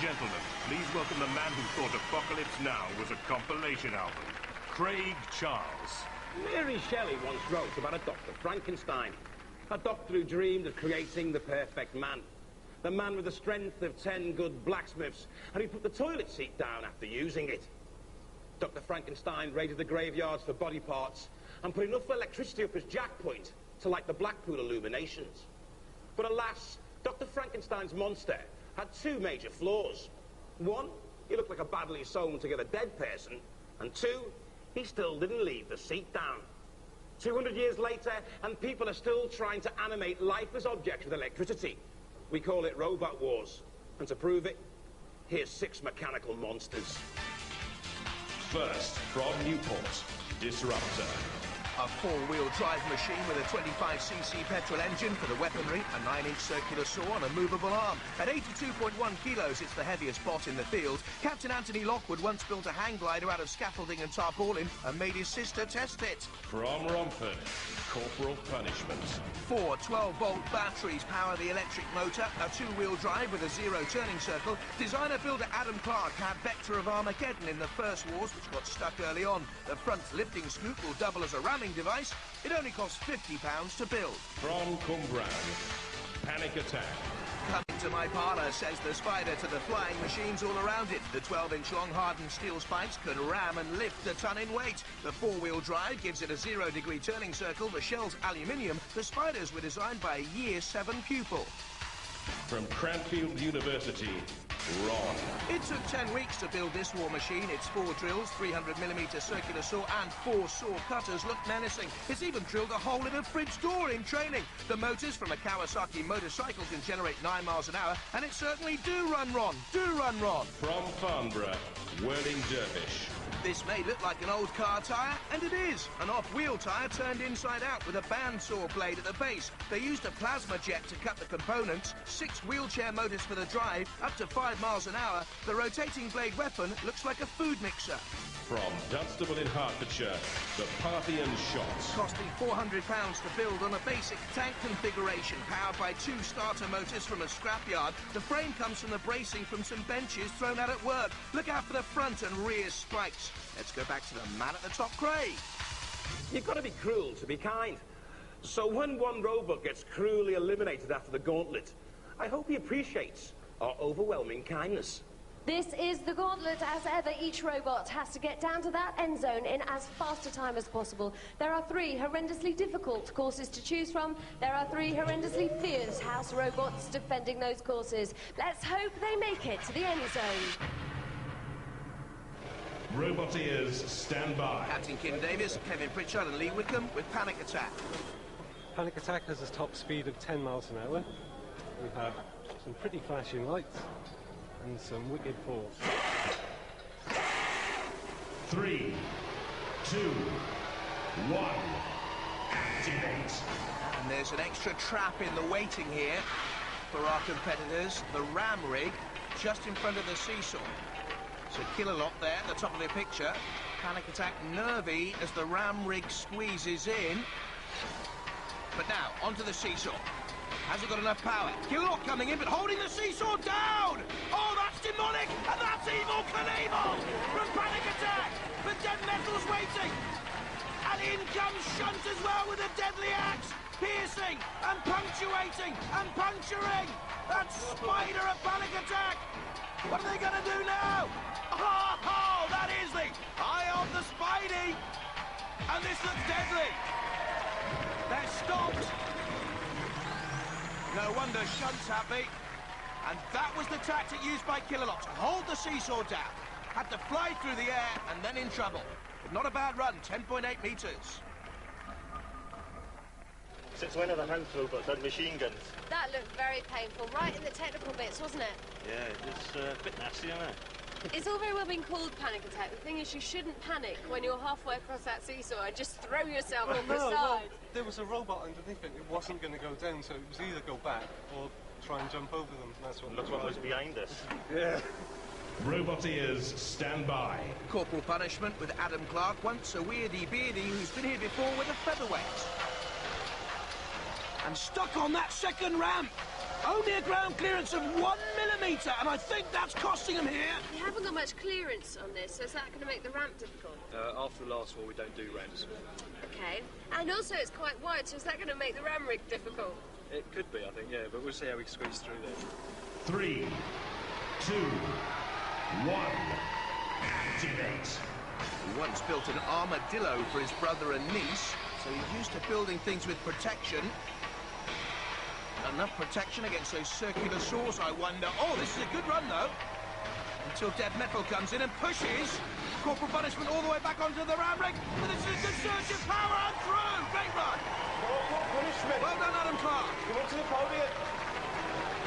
gentlemen, please welcome the man who thought Apocalypse Now was a compilation album, Craig Charles. Mary Shelley once wrote about a Dr. Frankenstein, a doctor who dreamed of creating the perfect man. The man with the strength of 10 good blacksmiths, and he put the toilet seat down after using it. Dr. Frankenstein raided the graveyards for body parts and put enough electricity up his jack point to light the Blackpool illuminations. But alas, Dr. Frankenstein's monster had two major flaws. One, he looked like a badly sewn together dead person, and two, he still didn't leave the seat down. 200 years later, and people are still trying to animate lifeless objects with electricity. We call it Robot Wars. And to prove it, here's 6 mechanical monsters. First, from Newport, Disruptor. A 4-wheel drive machine with a 25cc petrol engine for the weaponry, a 9-inch circular saw on a movable arm. At 82.1 kilos, it's the heaviest bot in the field. Captain Anthony Lockwood once built a hang glider out of scaffolding and tarpaulin and made his sister test it. From Romford, Corporal Punishment. 4 12-volt batteries power the electric motor, a 2-wheel drive with a zero turning circle. Designer builder Adam Clark had Vector of Armageddon in the first wars, which got stuck early on. The front lifting scoop will double as a ramming device. It only costs £50 to build. From Cumbran, Panic Attack. Coming to my parlour, says the Spider to the flying machines all around it. The 12-inch long hardened steel spikes can ram and lift a ton in weight. The 4-wheel drive gives it a 0-degree turning circle. The shell's aluminium. The Spiders were designed by a Year 7 pupil. From Cranfield University, Ron. It took 10 weeks to build this war machine. Its 4 drills, 300mm circular saw and 4 saw cutters look menacing. It's even drilled a hole in a fridge door in training. The motors from a Kawasaki motorcycle can generate 9 miles an hour, and it certainly do run, Ron. Do run, Ron. From Farnborough, Whirling Dervish. This may look like an old car tyre, and it is. An off-wheel tyre turned inside out with a bandsaw blade at the base. They used a plasma jet to cut the components, 6 wheelchair motors for the drive, up to 5 miles an hour. The rotating blade weapon looks like a food mixer. From Dunstable in Hertfordshire, the Parthian Shot. Costing £400 to build on a basic tank configuration, powered by 2 starter motors from a scrapyard. The frame comes from the bracing from some benches thrown out at work. Look out for the front and rear spikes. Let's go back to the man at the top, Craig. You've got to be cruel to be kind. So when one robot gets cruelly eliminated after the gauntlet, I hope he appreciates our overwhelming kindness. This is the gauntlet. As ever, each robot has to get down to that end zone in as fast a time as possible. There are 3 horrendously difficult courses to choose from. There are 3 horrendously fierce house robots defending those courses. Let's hope they make it to the end zone. Roboteers, stand by. Captain Kim Davis, Kevin Pritchard and Lee Wickham with Panic Attack. Panic Attack has a top speed of 10 miles an hour. We have some pretty flashing lights and some wicked force. 3, 2, 1, activate. And there's an extra trap in the waiting here for our competitors, the ram rig, just in front of the seesaw. So Killalot there at the top of the picture. Panic Attack nervy as the ram rig squeezes in. But now, onto the seesaw. Has it got enough power? Killalot coming in, but holding the seesaw down! Oh, that's demonic! And that's Evil Knievel from Panic Attack! The dead metal's waiting! And in comes Shunt as well with a deadly axe! Piercing and punctuating and puncturing! That's Spider at Panic Attack! What are they going to do now? Oh, that is the eye of the Spidey! And this looks deadly! They're stopped! No wonder Shunt's happy. And that was the tactic used by Killalot to hold the seesaw down. Had to fly through the air and then in trouble. But not a bad run, 10.8 metres. Since when are the house robots had machine guns? That looked very painful, right in the technical bits, wasn't it? Yeah, it's a bit nasty, isn't it? It's all very well being called Panic Attack. The thing is, you shouldn't panic when you're halfway across that seesaw and just throw yourself on the side. There was a robot underneath it. It wasn't going to go down, so it was either go back or try and jump over them. That's what. Look what was behind us. Yeah. Roboteers, stand by. Corporal Punishment with Adam Clark, once a weirdy beardy who's been here before with a featherweight. And stuck on that second ramp. Only a ground clearance of 1 millimetre, and I think that's costing him here. You haven't got much clearance on this, so is that going to make the ramp difficult? After the last war, we don't do ramps. Okay. And also it's quite wide, so is that going to make the ram rig difficult? It could be, I think, yeah, but we'll see how we squeeze through there. 3, 2, 1, activate. He once built an armadillo for his brother and niece, so he's used to building things with protection. Enough protection against those circular saws, I wonder. Oh, this is a good run, though. Until Dead Metal comes in and pushes Corporal Punishment all the way back onto the ram rig. But this is a good surge of power and through. Great run. Corporal Punishment. Well done, Adam Clark. Come up to the podium.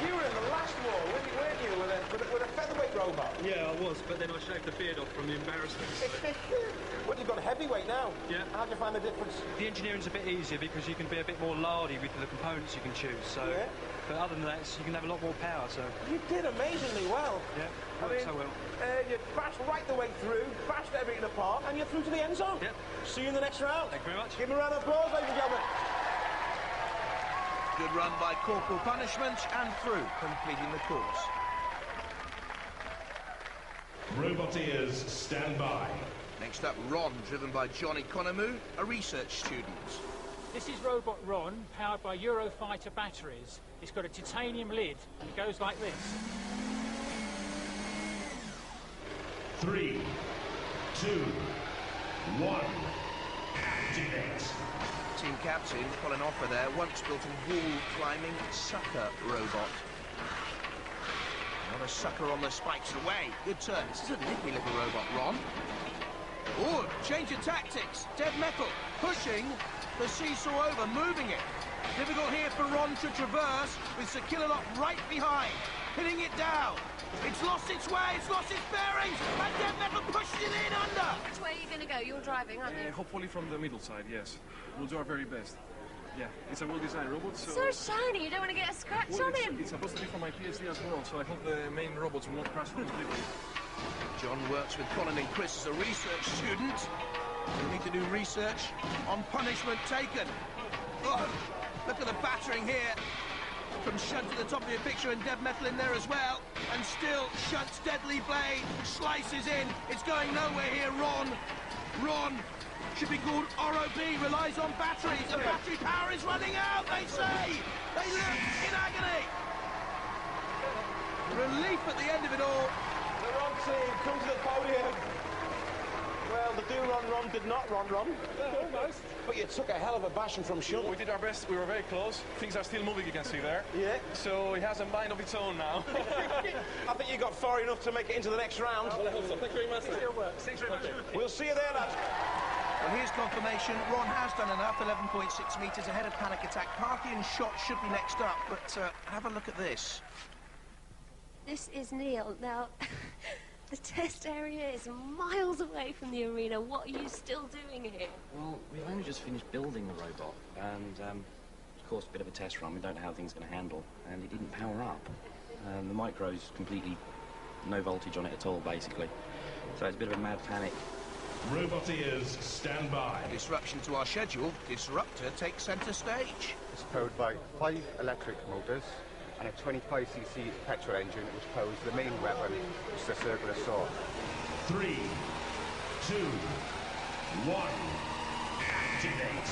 You were in the last war, weren't you, with a featherweight robot? Yeah, I was, but then I shaved the beard off from the embarrassment. Well, you've got a heavyweight now. Yeah. How do you find the difference? The engineering's a bit easier because you can be a bit more lardy with the components you can choose, so... Yeah. But other than that, you can have a lot more power, so... You did amazingly well. Yeah, I worked mean, so well. You bashed right the way through, bashed everything apart, and you're through to the end zone. Yep. See you in the next round. Thank you very much. Give him a round of applause, ladies and gentlemen. Good run by Corporal Punishment and through, completing the course. Roboteers, stand by. Next up, Ron, driven by Johnny Conamu, a research student. This is Robot Ron, powered by Eurofighter batteries. It's got a titanium lid, and it goes like this. 3, 2, 1, activate. Team captain, Colin Offer there, once built a wall-climbing sucker robot. Not a sucker on the spikes away. Good turn. This is a nippy little robot, Ron. Oh, change of tactics. Dead Metal pushing the seesaw over, moving it. Difficult here for Ron to traverse with Sir Killalot right behind, pinning it down. It's lost its way, it's lost its bearings, and Dead Metal pushes it in under. Which way are you going to go? You're driving, aren't you? Hopefully from the middle side, yes. We'll do our very best. Yeah, it's a well-designed robot, so... So shiny, you don't want to get a scratch on him. It's supposed to be for my PhD as well, so I hope the main robots will not crash completely. John works with Colin and Chris as a research student. We need to do research on punishment taken. Oh, look at the battering here. From Shunt to the top of your picture and Dead Metal in there as well. And still, Shunt's deadly blade slices in. It's going nowhere here, Ron. Ron should be called ROB, relies on batteries. The battery power is running out, they say. They look in agony. Relief at the end of it all. The Ron team, come to the podium. Well, the Ron did not Ron. Almost. But you took a hell of a bashing from Shunt. We did our best, we were very close. Things are still moving, you can see there. Yeah. So it has a mind of its own now. I think you got far enough to make it into the next round. Well, I hope so. Thank you very much. Thanks very much. We'll see you there, lads. Well, here's confirmation. Ron has done enough, 11.6 metres ahead of Panic Attack. Parthian Shot should be next up, but have a look at this. This is Neil. Now, the test area is miles away from the arena. What are you still doing here? Well, we've only just finished building the robot, and of course, a bit of a test run. We don't know how things are going to handle, and it didn't power up. The micro's completely no voltage on it at all, basically. So it's a bit of a mad panic. Roboteers, stand by. Disruption to our schedule. Disruptor takes centre stage. It's powered by 5 electric motors and a 25cc petrol engine, which powers the main weapon, which is the circular saw. 3, 2, 1, activate.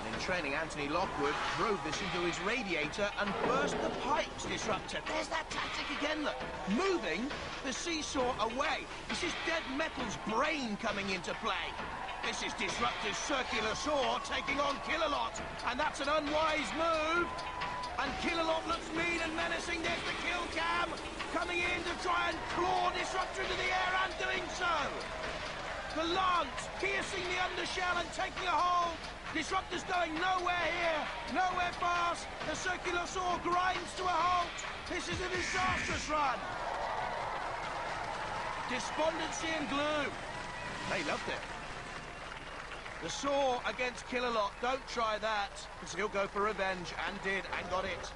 And in training, Anthony Lockwood drove this into his radiator and burst the pipes. Disruptor. There's that tactic again, look. Moving the seesaw away. This is Dead Metal's brain coming into play. This is Disruptor's circular saw taking on Killalot, and that's an unwise move. And Killalot looks mean and menacing. There's the kill cam coming in to try and claw Disruptor into the air, and doing so. The lance piercing the undershell and taking a hold. Disruptor's going nowhere here, nowhere fast. The circular saw grinds to a halt. This is a disastrous run. Despondency and gloom. They loved it. The saw against Killalot. Don't try that, because he'll go for revenge, and did, and got it.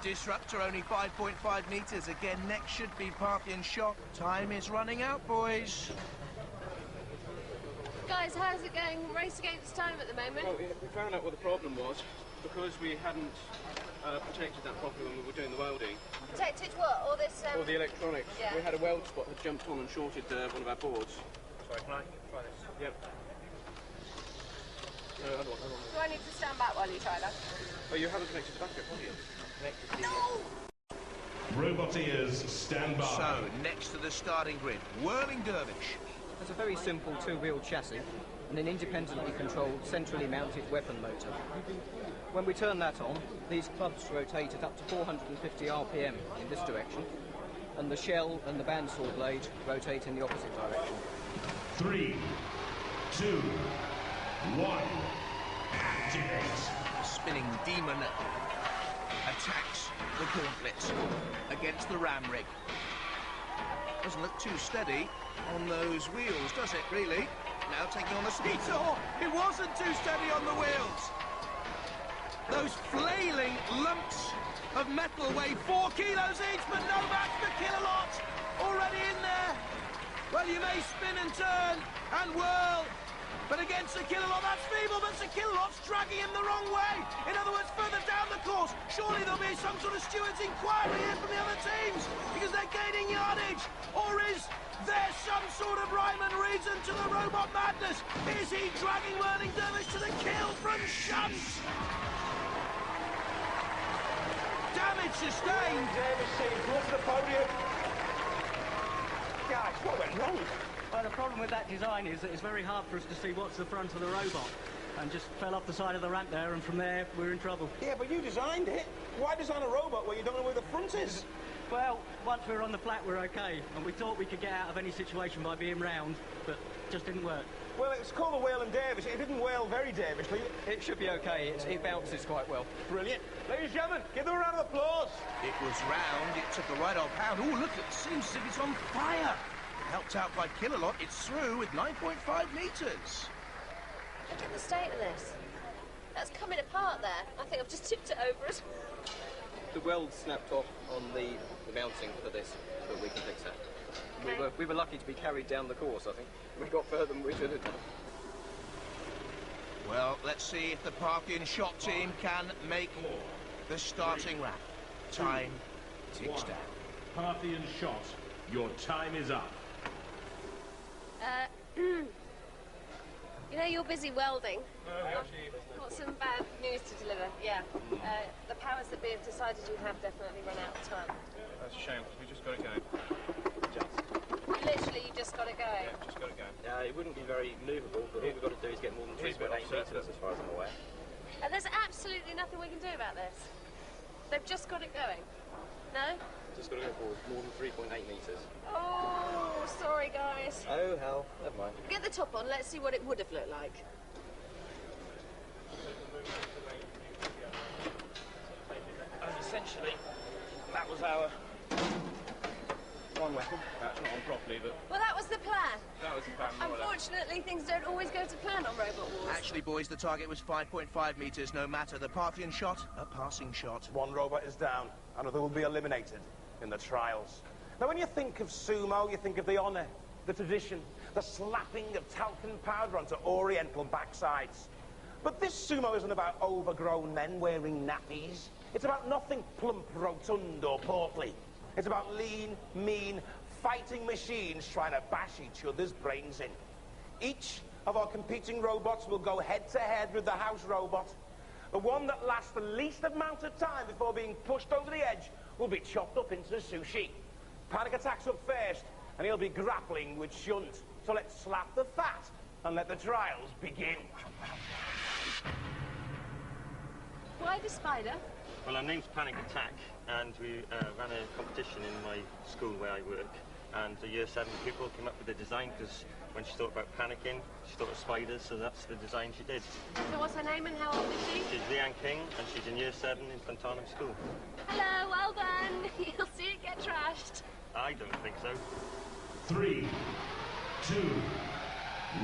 Disruptor only 5.5 metres. Again, next should be Parthian Shot. Time is running out, boys. Guys, how's it going? Race against time at the moment? Well, we found out what the problem was. Because we hadn't protected that properly when we were doing the welding. Protected what? All this... All the electronics. Yeah. We had a weld spot that jumped on and shorted one of our boards. Sorry, can I try this? Yep. No, other one. Do I need to stand back while you try that? Oh, you haven't connected the backup, have you? No! Robot ears, stand by. So, next to the starting grid, Whirling Dervish. It's a very simple two-wheel chassis and an independently controlled, centrally mounted weapon motor. When we turn that on, these clubs rotate at up to 450 RPM in this direction, and the shell and the bandsaw blade rotate in the opposite direction. 3, 2, 1, activate. The spinning demon attacks the gauntlet against the ram rig. Doesn't look too steady on those wheels, does it, really? Now taking on the seesaw. It wasn't too steady on the wheels. Those flailing lumps of metal weigh 4 kilos each, but no match for Killalot. Already in there. Well, you may spin and turn and whirl, but against Sir Killalot, that's feeble, but Sir Killalot's dragging him the wrong way. In other words, further down the course. Surely there'll be some sort of steward's inquiry here from the other teams, because they're gaining yardage. Or is there some sort of rhyme and reason to the robot madness? Is he dragging Whirling Dervish to the kill from shunt? Damage sustained. Dervish seems to the podium. Guys, what went wrong? Well, the problem with that design is that it's very hard for us to see what's the front of the robot, and just fell off the side of the ramp there, and from there we're in trouble. Yeah, but you designed it. Why design a robot where you don't know where the front is? Well, once we were on the flat, we're okay, and we thought we could get out of any situation by being round, but it just didn't work. Well, it's called a Whirling Dervish. It didn't wail very Dervishly. It should be okay. It bounces quite well. Brilliant. Ladies and gentlemen, give them a round of applause. It was round, it took a right old pound. Oh, look, it seems as if it's on fire. Helped out by Killalot, it's through with 9.5 metres. Look at the state of this. That's coming apart there. I think I've just tipped it over it. The weld snapped off on the mounting for this, but we can fix that. Okay. We were lucky to be carried down the course, I think. We got further than we should have done. Well, let's see if the Parthian shot team can make the starting lap. Time ticks down. Parthian shot. Your time is up. You know you're busy welding. I've got some bad news to deliver. Yeah. The powers that be have decided you have definitely run out of time. That's a shame, we just got it going. Literally, you just got it going. Yeah, just got it going. It wouldn't be very movable, but all we've got to do is get more than 3.8 metres, as far as I'm aware. And there's absolutely nothing we can do about this. They've just got it going. No? Just got to go forward more than 3.8 metres. Oh, sorry, guys. Oh, hell, never mind. Get the top on, let's see what it would have looked like. And essentially, that was our one weapon. That's not on properly, but Well, that was the plan. that was the plan. more or less. Unfortunately, things don't always go to plan on Robot Wars. Actually, boys, the target was 5.5 metres, no matter. The Parthian shot, a passing shot. One robot is down. Another will be eliminated in the trials. Now, when you think of sumo, you think of the honour, the tradition, the slapping of talcum powder onto oriental backsides. But this sumo isn't about overgrown men wearing nappies. It's about nothing plump, rotund or portly. It's about lean, mean, fighting machines trying to bash each other's brains in. Each of our competing robots will go head-to-head with the house robot. The one that lasts the least amount of time before being pushed over the edge will be chopped up into sushi. Panic Attack's up first, and he'll be grappling with Shunt. So let's slap the fat and let the trials begin. Why the spider? Well, our name's Panic Attack, and we ran a competition in my school where I work, and the Year 7 pupil came up with the design because when she thought about panicking, she thought of spiders, so that's the design she did. So what's her name and how old is she? She's Leanne King, and she's in Year 7 in Fontanham School. Hello, well done. You'll see it get trashed. I don't think so. 3, 2,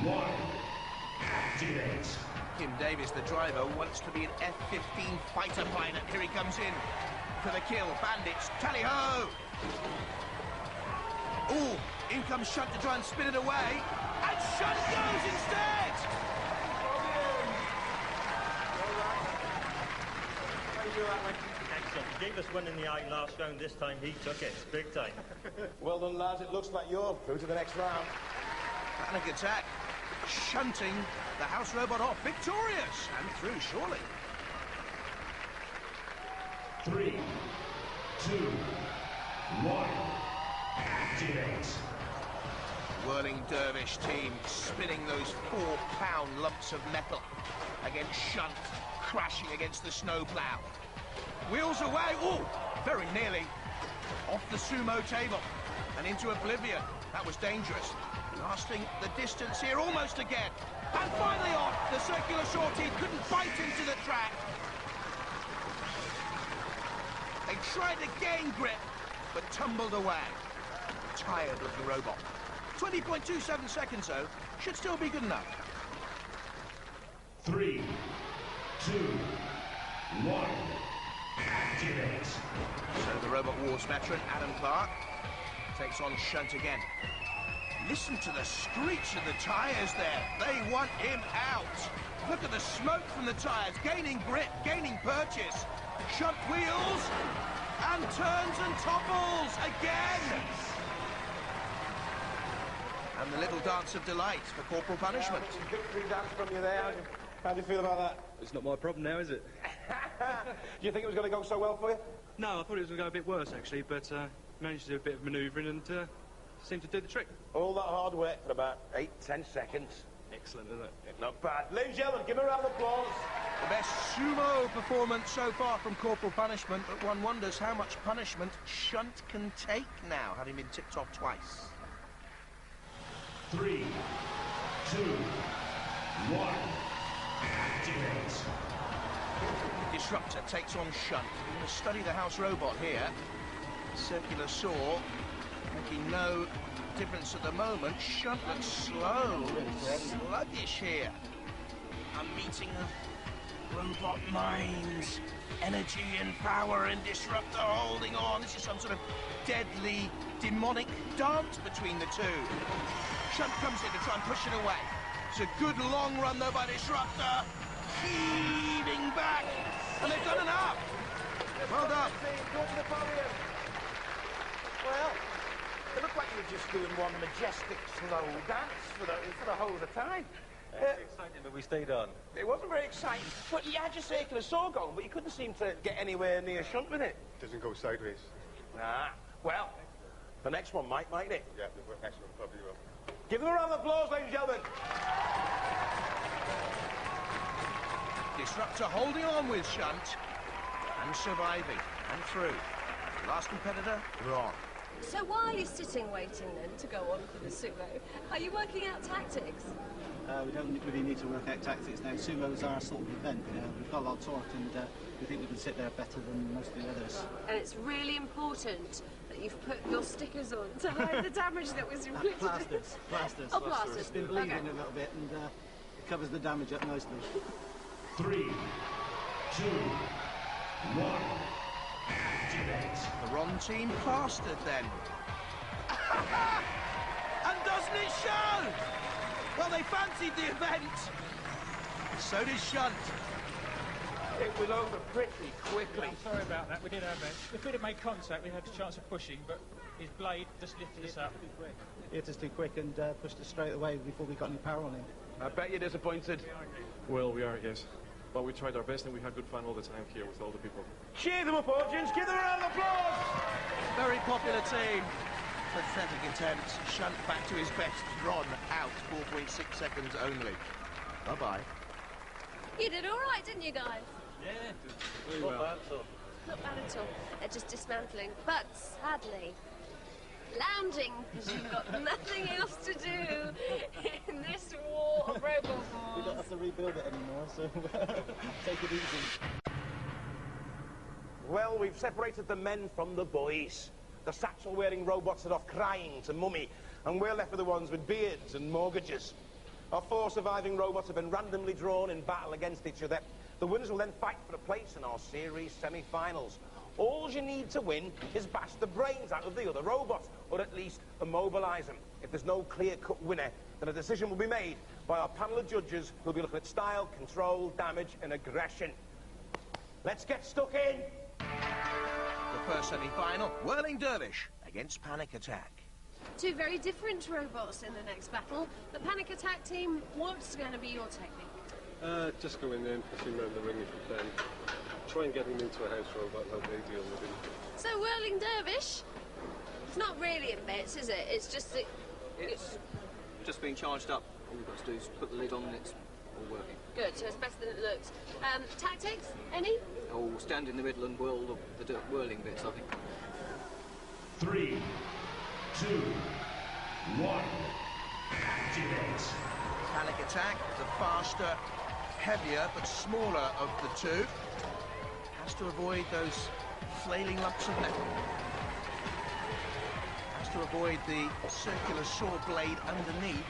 1, activate. Kim Davis, the driver, wants to be an F-15 fighter pilot. Here he comes in for the kill. Bandits, tally-ho! Ooh, in comes Shunt to try and spin it away. And Shunt goes instead! Excellent. He gave us one in the eye last round. This time he took it. Big time. Well done, lads. It looks like you're through to the next round. Panic Attack shunting the house robot off. Victorious. And through, surely. 3, 2, 1. Activate. Whirling Dervish team spinning those 4-pound lumps of metal against Shunt, crashing against the snowplow. Wheels away. Oh, very nearly off the sumo table and into oblivion. That was dangerous. Lasting the distance here almost again. And finally off. The circular shorty couldn't bite into the track. They tried to gain grip, but tumbled away. Tired-looking robot. 20.27 seconds, though. Should still be good enough. 3, 2, 1. Activate. So the Robot Wars veteran, Adam Clark, takes on Shunt again. Listen to the screech of the tyres there. They want him out. Look at the smoke from the tyres, gaining grip, gaining purchase. Shunt wheels and turns and topples again. And the little dance of delight for corporal punishment. Victory dance from you there. How do you feel about that? It's not my problem now, is it? Do you think it was going to go so well for you? No, I thought it was going to go a bit worse, actually, but managed to do a bit of manoeuvring and seemed to do the trick. All that hard work for about 8-10 seconds. Excellent, isn't it? Not bad. Ladies and gentlemen, give a round of applause. The best sumo performance so far from corporal punishment, but one wonders how much punishment Shunt can take now, having been tipped off twice. 3, 2, 1. Activate. Disruptor takes on Shunt. We're going to study the house robot here. Circular saw, making no difference at the moment. Shunt looks slow, sluggish here. A meeting of robot minds. Energy and power and Disruptor holding on. This is some sort of deadly, demonic dance between the two. Shunt comes in to try and push it away. It's a good long run, though, by Disruptor. Heaving back. And they've done enough. Well done. Go to the podium. Well, it looked like you were just doing one majestic, slow dance for the whole of the time. Exciting, but we stayed on. It wasn't very exciting. But you had your circular saw going, but you couldn't seem to get anywhere near Shunt with it. Doesn't go sideways. Nah. Well, the next one might, mightn't it? Yeah, the next one probably will. Give them a round of applause, ladies and gentlemen. Disruptor holding on with Shunt and surviving and through. Last competitor, Ron. So while you're sitting waiting then to go on for the sumo, are you working out tactics? We don't really need to work out tactics now. Sumo's our sort of event. We've got a lot of torque and we think we can sit there better than most of the others. And it's really important that you've put your stickers on to hide the damage that was inflicted. Plasters. Oh, plasters. It's been bleeding Okay. a little bit and it covers the damage up nicely. 3, 2, 1. Activate. The Ron team plastered then. And doesn't it show? Well, they fancied the event. So did Shunt. It was over pretty quickly. I'm sorry about that. We did our best. If we'd have made contact, we had a chance of pushing, but his blade just lifted us up. He hit us too quick and pushed us straight away before we got any power on him. I bet you're disappointed. Well, we are, yes. But we tried our best and we had good fun all the time here with all the people. Cheer them up, audience. Give them a round of applause. Very popular team. Pathetic attempt. Shunt back to his best. Ron out. 4.6 seconds only. Bye-bye. You did all right, didn't you, guys? Yeah, Not bad at all. Not bad at all. They're just dismantling. But sadly, lounging, because you've got nothing else to do in this war of robot We don't wars. have to rebuild it anymore, so take it easy. Well, we've separated the men from the boys. The satchel-wearing robots are off crying to mummy, and we're left with the ones with beards and mortgages. Our 4 surviving robots have been randomly drawn in battle against each other. The winners will then fight for a place in our series semi-finals. All you need to win is bash the brains out of the other robots, or at least immobilise them. If there's no clear-cut winner, then a decision will be made by our panel of judges who'll be looking at style, control, damage and aggression. Let's get stuck in. The first semi-final, Whirling Dervish against Panic Attack. Two very different robots in the next battle. The Panic Attack team, what's going to be your technique? Just go in there and push him around the ring if you can. Try and get him into a house robot and hope they deal with him. So Whirling Dervish, it's not really in bits, is it? It's just that... It's just being charged up. All we've got to do is put the lid on and it's all working. Good, so it's better than it looks. Tactics, any? Oh, we'll stand in the middle and whirl the whirling bits, I think. 3, 2, 1, activate. Panic Attack, the faster, heavier but smaller of the two, has to avoid those flailing lumps of metal. Has to avoid the circular saw blade underneath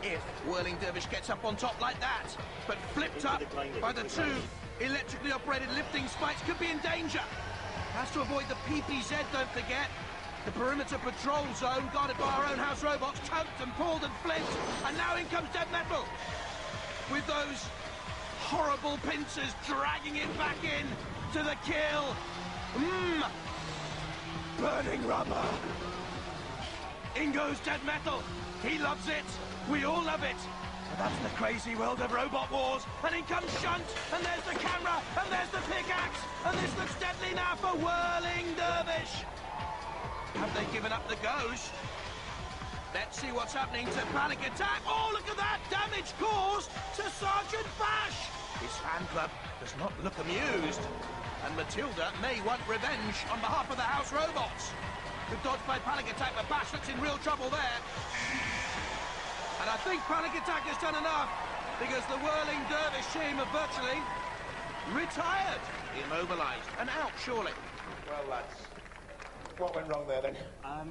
if Whirling Dervish gets up on top like that. But flipped up by the two electrically operated lifting spikes, could be in danger. Has to avoid the PPZ, don't forget. The perimeter patrol zone guarded by our own house robots, tugged and pulled and flipped, and now in comes Dead Metal with those horrible pincers dragging it back in to the kill. Burning rubber. In goes Dead Metal. He loves it. We all love it. And that's the crazy world of Robot Wars. And in comes Shunt, and there's the camera, and there's the pickaxe, and this looks deadly now for Whirling Dervish. Have they given up the ghost? Let's see what's happening to Panic Attack. Oh, look at that damage caused to Sergeant Bash. His fan club does not look amused. And Matilda may want revenge on behalf of the house robots. Good dodge by Panic Attack, but Bash looks in real trouble there. And I think Panic Attack has done enough, because the Whirling Dervish team have virtually retired. Immobilised and out, surely. Well, lads, what went wrong there, then?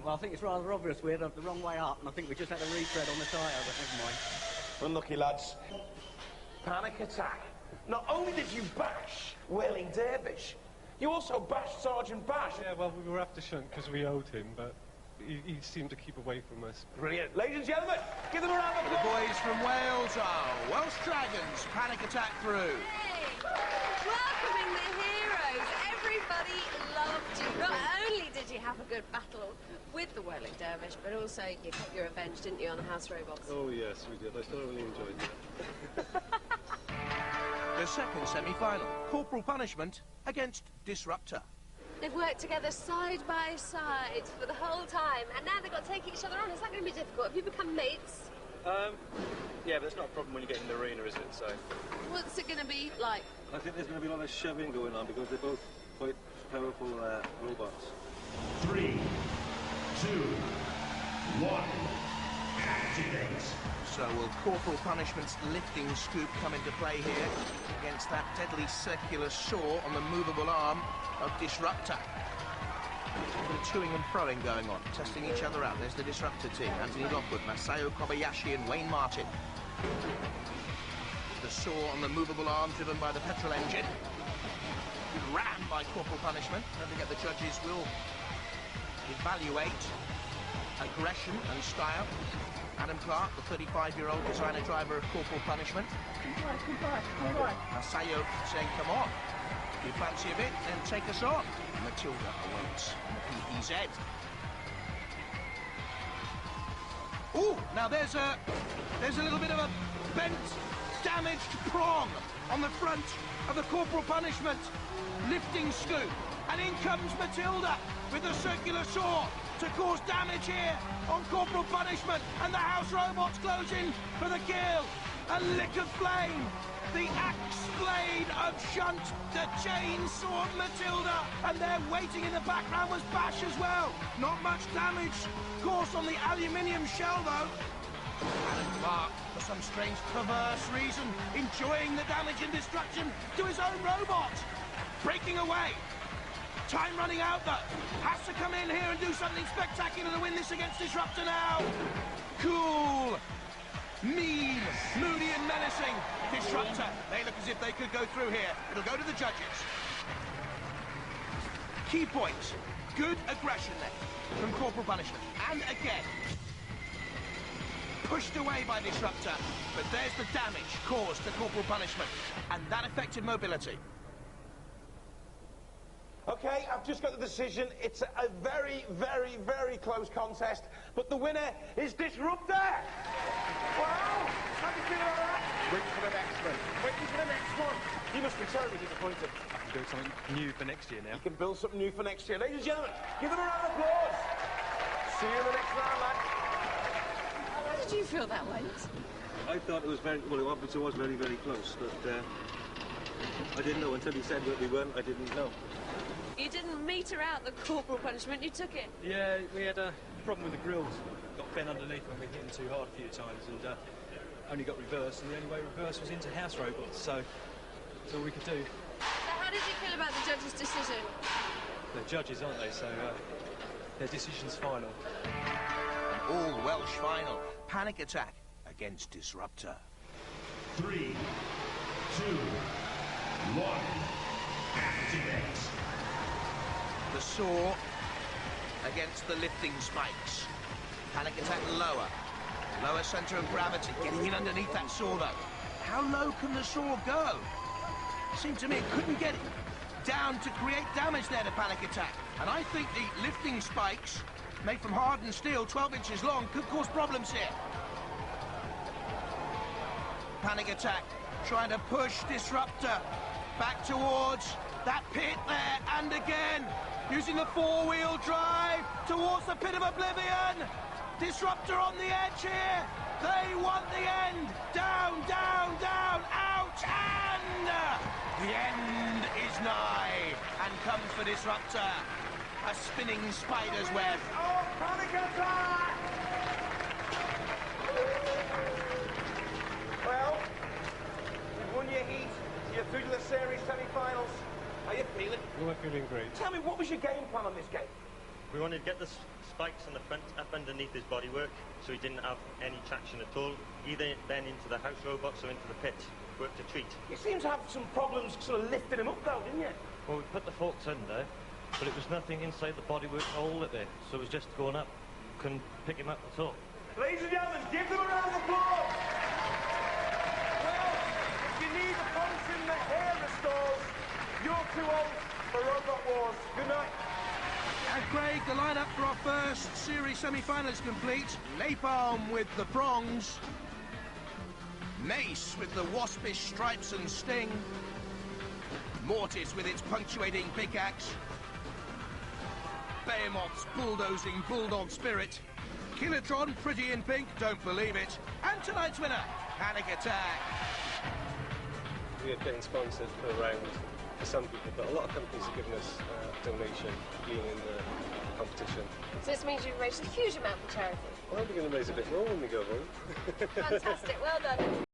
Well, I think it's rather obvious we had the wrong way up, and I think we just had a retread on the tyre, but never mind. Unlucky, lads. Panic Attack. Not only did you bash Whirling Dervish, you also bashed Sergeant Bash. Yeah, well, we were after Shunt because we owed him, but he seemed to keep away from us. Brilliant. Ladies and gentlemen, give them a round of The applause. boys from Wales are Welsh Dragons. Panic Attack through. Hey! Welcoming the heroes. Everybody loved you. Not only did you have a good battle with the Whirling Dervish, but also you got your revenge, didn't you, on the house robots? Oh, yes, we did. I thoroughly enjoyed it. The second semi-final, Corporal Punishment against Disruptor. They've worked together side by side for the whole time, and now they've got to take each other on. Is that going to be difficult? Have you become mates? Yeah, but that's not a problem when you get in the arena, is it? So. What's it going to be like? I think there's going to be a lot of shoving going on because they're both quite powerful robots. 3, 2, 1, activate. So will Corporal Punishment's lifting scoop come into play here against that deadly circular saw on the movable arm of Disruptor? A bit of toing and froing going on, testing each other out. There's the Disruptor team, Anthony Lockwood, Masayo Kobayashi and Wayne Martin. The saw on the movable arm driven by the petrol engine. Rammed by Corporal Punishment. Don't forget the judges will evaluate aggression and style. Adam Clark, the 35-year-old designer driver of Corporal Punishment. Masayo saying, come on. If you fancy a bit, then take us on. Matilda awaits on the PPZ. Ooh, now there's a little bit of a bent, damaged prong on the front of the Corporal Punishment lifting scoop. And in comes Matilda with the circular saw to cause damage here on Corporal Punishment, and the house robots close in for the kill. A lick of flame, the axe blade of Shunt, the chainsaw of Matilda, and there waiting in the background was Bash as well. Not much damage caused on the aluminium shell though. Adam Clark, for some strange perverse reason, enjoying the damage and destruction to his own robot. Breaking away. Time running out, though. Has to come in here and do something spectacular to win this against Disruptor now. Cool. Mean. Moody and menacing. Disruptor. They look as if they could go through here. It'll go to the judges. Key points. Good aggression there from Corporal Punishment. And again. Pushed away by Disruptor. But there's the damage caused to Corporal Punishment. And that affected mobility. Okay, I've just got the decision. It's a very, very, very close contest, but the winner is Disruptor! Wow! How do you feel about that? Waiting for the next one. Waiting for the next one. You must be terribly disappointed. I can build something new for next year now. You can build something new for next year. Ladies and gentlemen, give them a round of applause. See you in the next round, lad. How did you feel that went? I thought it was very, well, it obviously was very, very close, but I didn't know until he said that we weren't. I didn't know. You didn't meter out the corporal punishment, you took it. Yeah, we had a problem with the grills. Got bent underneath when we hit them too hard a few times, and only got reversed, and the only way reverse was into house robots, so that's all we could do. So how did you feel about the judge's decision? They're judges, aren't they, so their decision's final. An all-Welsh final. Panic Attack against Disruptor. 3, 2, 1, activate. The saw against the lifting spikes. Panic Attack lower. Lower centre of gravity. Getting in underneath that saw, though. How low can the saw go? Seemed to me it couldn't get it down to create damage there to Panic Attack. And I think the lifting spikes, made from hardened steel, 12 inches long, could cause problems here. Panic Attack trying to push Disruptor back towards that pit there, and again, using the four-wheel drive towards the pit of oblivion. Disruptor on the edge here. They want the end. Down, down, down, out, and the end is nigh. And comes for Disruptor. A spinning spider's web. Oh, Panic Attack! Well, you've won your heat. You're through to the series semi-finals. How you feeling? We're feeling great. Tell me, what was your game plan on this game? We wanted to get the spikes on the front up underneath his bodywork, so he didn't have any traction at all, either then into the house robots or into the pit. Worked a treat. You seem to have some problems sort of lifting him up, though, didn't you? Well, we put the forks under, but it was nothing inside the bodywork to hold it there, so it was just going up. Couldn't pick him up at all. Ladies and gentlemen, give them a round of applause! Well, if you need the pumps in the hair restores, you're too old for Robot Wars. Good night. And Craig, the lineup for our first series semi-final is complete. Napalm with the prongs. Mace with the waspish stripes and sting. Mortis with its punctuating pickaxe. Behemoth's bulldozing bulldog spirit. Kilotron, pretty in pink, don't believe it. And tonight's winner, Panic Attack. We are getting sponsored per round for some people, but a lot of companies have given us a donation being in the competition. So this means you've raised a huge amount for charity. Well, we're going to raise a bit more when we go home. Fantastic, well done.